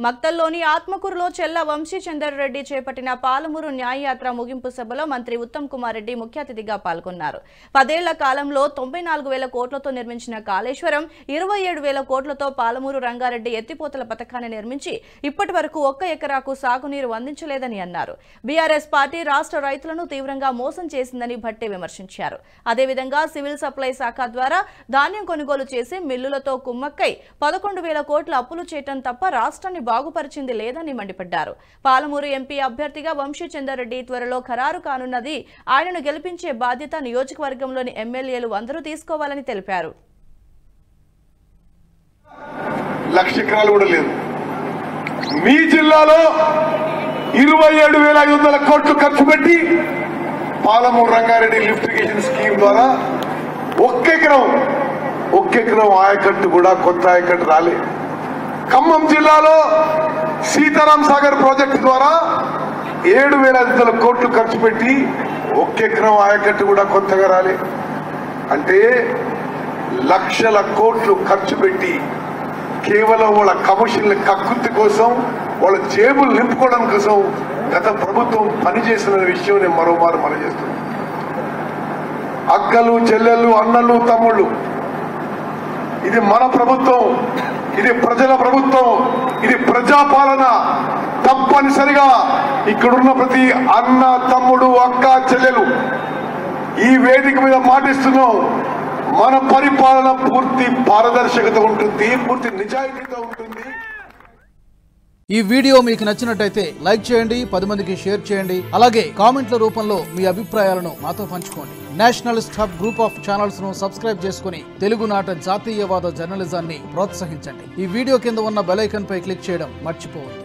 మక్తల్లోని ఆత్మకూరులో చెల్ల వంశీచందర్ రెడ్డి చేపట్టిన పాలమూరు న్యాయయాత్ర ముగింపు సభలో మంత్రి ఉత్తమ్ కుమార్ రెడ్డి ముఖ్య అతిథిగా పాల్గొన్నారు. 10 ఏళ్ల కాలంలో 94,000 కోట్లతో నిర్మించిన కాళేశ్వరం, 27,000 కోట్లతో పాలమూరు రంగారెడ్డి ఎత్తిపోతల పథకాన్ని నిర్మించి ఇప్పటి వరకు 1 ఎకరాకు సాగునీరు అందించలేదని అన్నారు. బీఆర్ఎస్ పార్టీ రాష్ట్ర రైతులను తీవ్రంగా మోసం చేసిందని భట్టి విమర్శించారు. అదేవిధంగా సివిల్ సప్లై శాఖ ద్వారా ధాన్యం కొనుగోలు చేసి మిల్లులతో కుమ్మక్కై 11,000 కోట్ల అప్పులు చేయటం తప్ప రాష్ట్రాన్ని బాగుపరిచింది లేదని మండిపడ్డారు. పాలమూరు ఎంపీ అభ్యర్థిగా వంశీచందర్ రెడ్డి త్వరలో ఖరారు కానున్నది. ఆయనను గెలిపించే బాధ్యత నియోజకవర్గంలోని ఎమ్మెల్యేలు అందరూ తీసుకోవాలని తెలిపారు. 1,00,000 ఎకరాలు కూడా లేదు. మీ జిల్లాలో 27,500 కోట్లు ఖర్చు పెట్టి Palamuru Rangareddy lift irrigation scheme ద్వారా 1 ఎకరం ఆయకట్టు కూడా కొత్త ఆయకట్టు రాలే. ఖమ్మం జిల్లాలో సీతారాం సాగర్ ప్రాజెక్టు ద్వారా 7,500 కోట్లు ఖర్చు పెట్టి 1 ఎకరం ఆయకట్టు కూడా కొత్తగా రాలే. అంటే లక్షల కోట్లు ఖర్చు పెట్టి కేవలం వాళ్ళ కమిషన్ల కక్కుర్తి కోసం, వాళ్ళ జేబులు నింపుకోవడం కోసం గత ప్రభుత్వం పనిచేసిన విషయం నేను మరోమారు మనం చేస్తున్నాను. అక్కలు, చెల్లెళ్ళు, అన్నలు, తమ్ముళ్ళు, ఇది మన ప్రభుత్వం, ఇది ప్రజల ప్రభుత్వం, ఇది ప్రజాపాలన. తప్పనిసరిగా ఇక్కడున్న ప్రతి అన్న, తమ్ముడు, అక్క, చెల్లెలు ఈ వేదిక మీద మాటిస్తున్నాం. మన పరిపాలన పూర్తి పారదర్శకత ఉంటుంది, పూర్తి నిజాయితీతో ఉంటుంది. ఈ వీడియో మీకు నచ్చినట్టయితే లైక్ చేయండి, 10 మందికి షేర్ చేయండి. అలాగే కామెంట్ల రూపంలో మీ అభిప్రాయాలను మాతో పంచుకోండి. Nationalist hub group of channels ను సబ్స్క్రైబ్ చేసుకుని తెలుగునాట జాతీయవాద జర్నలిజాన్ని ప్రోత్సహించండి. ఈ వీడియో కింద ఉన్న బెల్ ఐకాన్ పై క్లిక్ చేయడం మర్చిపోవద్దు.